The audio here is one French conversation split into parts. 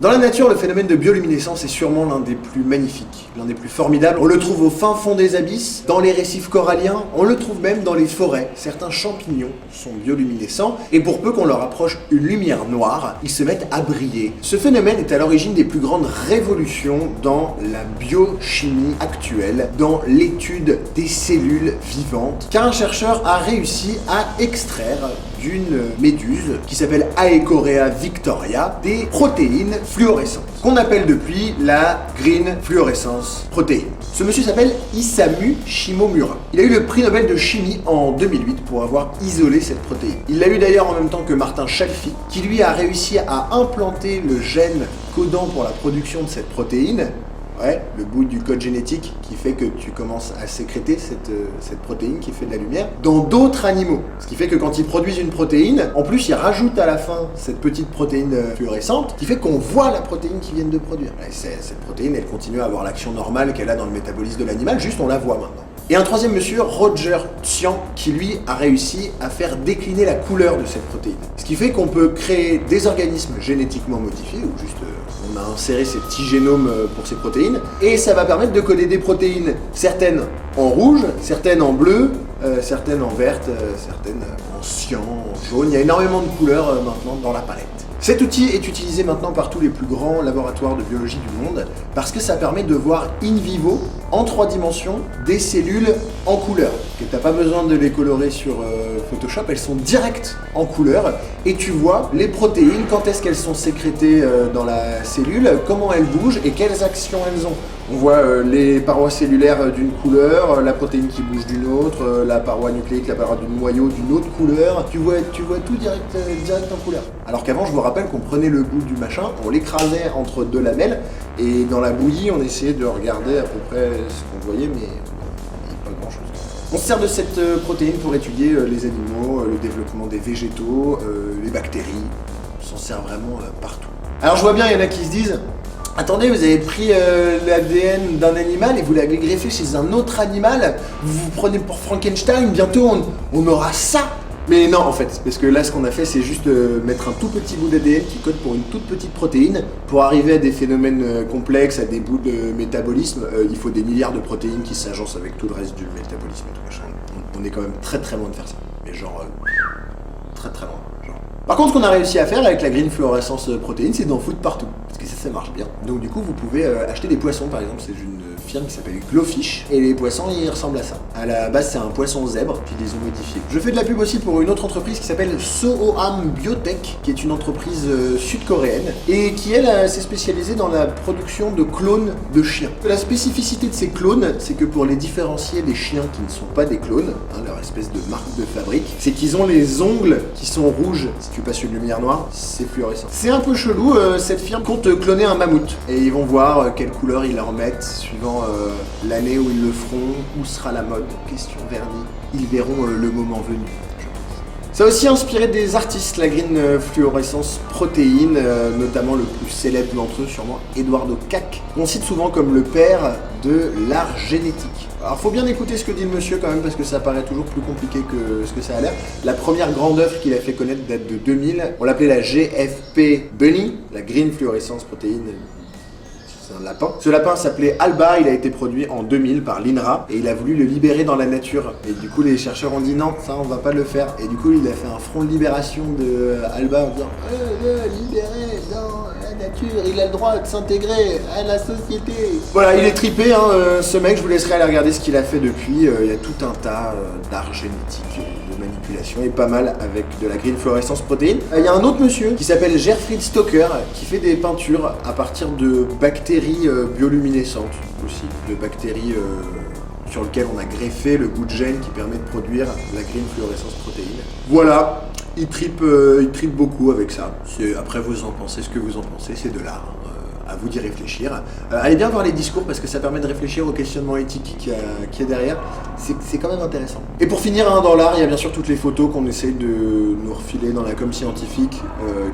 Dans la nature, le phénomène de bioluminescence est sûrement l'un des plus magnifiques, l'un des plus formidables. On le trouve au fin fond des abysses, dans les récifs coralliens, on le trouve même dans les forêts. Certains champignons sont bioluminescents, et pour peu qu'on leur approche une lumière noire, ils se mettent à briller. Ce phénomène est à l'origine des plus grandes révolutions dans la biochimie actuelle, dans l'étude des cellules vivantes, car un chercheur a réussi à extraire d'une méduse qui s'appelle Aecorea victoria des protéines fluorescentes, qu'on appelle depuis la green fluorescence protéine. Ce monsieur s'appelle Isamu Shimomura. Il a eu le prix Nobel de chimie en 2008 pour avoir isolé cette protéine. Il l'a eu d'ailleurs en même temps que Martin Chalfie, qui lui a réussi à implanter le gène codant pour la production de cette protéine. Ouais, le bout du code génétique qui fait que tu commences à sécréter cette protéine qui fait de la lumière dans d'autres animaux. Ce qui fait que quand ils produisent une protéine, en plus ils rajoutent à la fin cette petite protéine fluorescente qui fait qu'on voit la protéine qu'ils viennent de produire. Et cette protéine, elle continue à avoir l'action normale qu'elle a dans le métabolisme de l'animal, juste on la voit maintenant. Et un troisième monsieur, Roger Tsang, qui lui a réussi à faire décliner la couleur de cette protéine. Ce qui fait qu'on peut créer des organismes génétiquement modifiés, ou juste on a inséré ces petits génomes pour ces protéines, et ça va permettre de coder des protéines, certaines en rouge, certaines en bleu, certaines en verte, certaines en cyan, en jaune. Il y a énormément de couleurs maintenant dans la palette. Cet outil est utilisé maintenant par tous les plus grands laboratoires de biologie du monde parce que ça permet de voir in vivo, en 3 dimensions, des cellules en couleur. Tu n'as pas besoin de les colorer sur Photoshop, elles sont directes en couleur et tu vois les protéines, quand est-ce qu'elles sont sécrétées dans la cellule, comment elles bougent et quelles actions elles ont. On voit les parois cellulaires d'une couleur, la protéine qui bouge d'une autre, la paroi nucléique, la paroi du noyau d'une autre couleur. Tu vois tout direct en couleur. Alors qu'avant, je me rappelle qu'on prenait le bout du machin, on l'écrasait entre 2 lamelles, et dans la bouillie, on essayait de regarder à peu près ce qu'on voyait, mais pas grand-chose. On se sert de cette protéine pour étudier les animaux, le développement des végétaux, les bactéries. On s'en sert vraiment partout. Alors je vois bien, il y en a qui se disent: attendez, vous avez pris l'ADN d'un animal et vous l'avez greffé chez un autre animal, vous vous prenez pour Frankenstein, bientôt on aura ça. Mais non en fait, parce que là ce qu'on a fait c'est juste mettre un tout petit bout d'ADN qui code pour une toute petite protéine. Pour arriver à des phénomènes complexes, à des bouts de métabolisme, il faut des milliards de protéines qui s'agencent avec tout le reste du métabolisme et tout machin. On est quand même très loin de faire ça. Mais genre, très loin. Par contre, ce qu'on a réussi à faire avec la green fluorescence protéine, c'est d'en foutre partout. Parce que ça marche bien. Donc du coup, vous pouvez acheter des poissons, par exemple. C'est une firme qui s'appelle Glowfish. Et les poissons, ils ressemblent à ça. À la base, c'est un poisson zèbre, puis ils les ont modifiés. Je fais de la pub aussi pour une autre entreprise qui s'appelle Soham Biotech, qui est une entreprise sud-coréenne, et qui, elle, s'est spécialisée dans la production de clones de chiens. La spécificité de ces clones, c'est que pour les différencier des chiens qui ne sont pas des clones, leur espèce de marque de fabrique, c'est qu'ils ont les ongles qui sont rouges. Si tu passes une lumière noire, c'est fluorescent. C'est un peu chelou, cette firme compte cloner un mammouth. Et ils vont voir quelle couleur ils leur mettent, suivant l'année où ils le feront, où sera la mode. Question vernis. Ils verront le moment venu. Ça a aussi inspiré des artistes, la green fluorescence protéine, notamment le plus célèbre d'entre eux, sûrement Eduardo Kac, qu'on cite souvent comme le père de l'art génétique. Alors faut bien écouter ce que dit le monsieur quand même, parce que ça paraît toujours plus compliqué que ce que ça a l'air. La première grande œuvre qu'il a fait connaître date de 2000, on l'appelait la GFP Bunny, la green fluorescence protéine. C'est un lapin. Ce lapin s'appelait Alba, il a été produit en 2000 par l'INRA et il a voulu le libérer dans la nature. Et du coup les chercheurs ont dit non, ça on va pas le faire. Et du coup il a fait un front de libération de Alba en disant libéré dans la nature, il a le droit de s'intégrer à la société. Voilà, il est trippé ce mec, je vous laisserai aller regarder ce qu'il a fait depuis. Il y a tout un tas d'art génétique, de manipulation et pas mal avec de la green fluorescence protéine. Il y a un autre monsieur qui s'appelle Gerfried Stocker qui fait des peintures à partir de bactéries bioluminescentes aussi, de bactéries sur lesquelles on a greffé le bout de gène qui permet de produire la green fluorescence protéine. Voilà, il trippe beaucoup avec ça. Après vous en pensez ce que vous en pensez, c'est de l'art. à vous d'y réfléchir. Allez bien voir les discours parce que ça permet de réfléchir au questionnement éthique qu'il y a derrière. C'est quand même intéressant. Et pour finir, hein, dans l'art, il y a bien sûr toutes les photos qu'on essaie de nous refiler dans la com scientifique.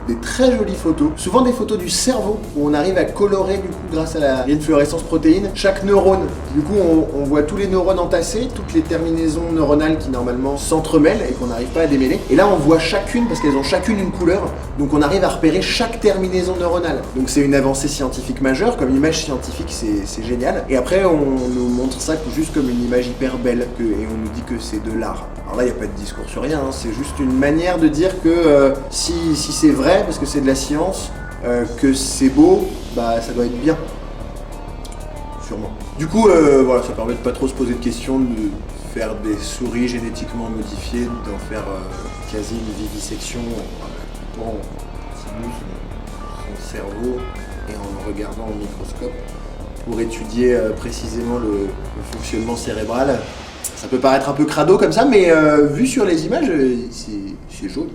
Des très jolies photos. Souvent des photos du cerveau où on arrive à colorer du coup grâce à il y a une fluorescence protéine chaque neurone. Du coup, on voit tous les neurones entassés, toutes les terminaisons neuronales qui normalement s'entremêlent et qu'on n'arrive pas à démêler. Et là, on voit chacune parce qu'elles ont chacune une couleur. Donc on arrive à repérer chaque terminaison neuronale. Donc c'est une avancée scientifique majeure. Comme image scientifique, c'est génial. Et après, on nous montre ça juste comme une image hyper belle et on nous dit que c'est de l'art. Alors là, il n'y a pas de discours sur rien. Hein. C'est juste une manière de dire que si c'est vrai, parce que c'est de la science, que c'est beau, bah ça doit être bien. Sûrement. Du coup, voilà, ça permet de pas trop se poser de questions, de faire des souris génétiquement modifiées, d'en faire quasi une vivisection en coupant son cerveau et en le regardant au microscope pour étudier précisément le fonctionnement cérébral. Ça peut paraître un peu crado comme ça, mais vu sur les images, c'est joli.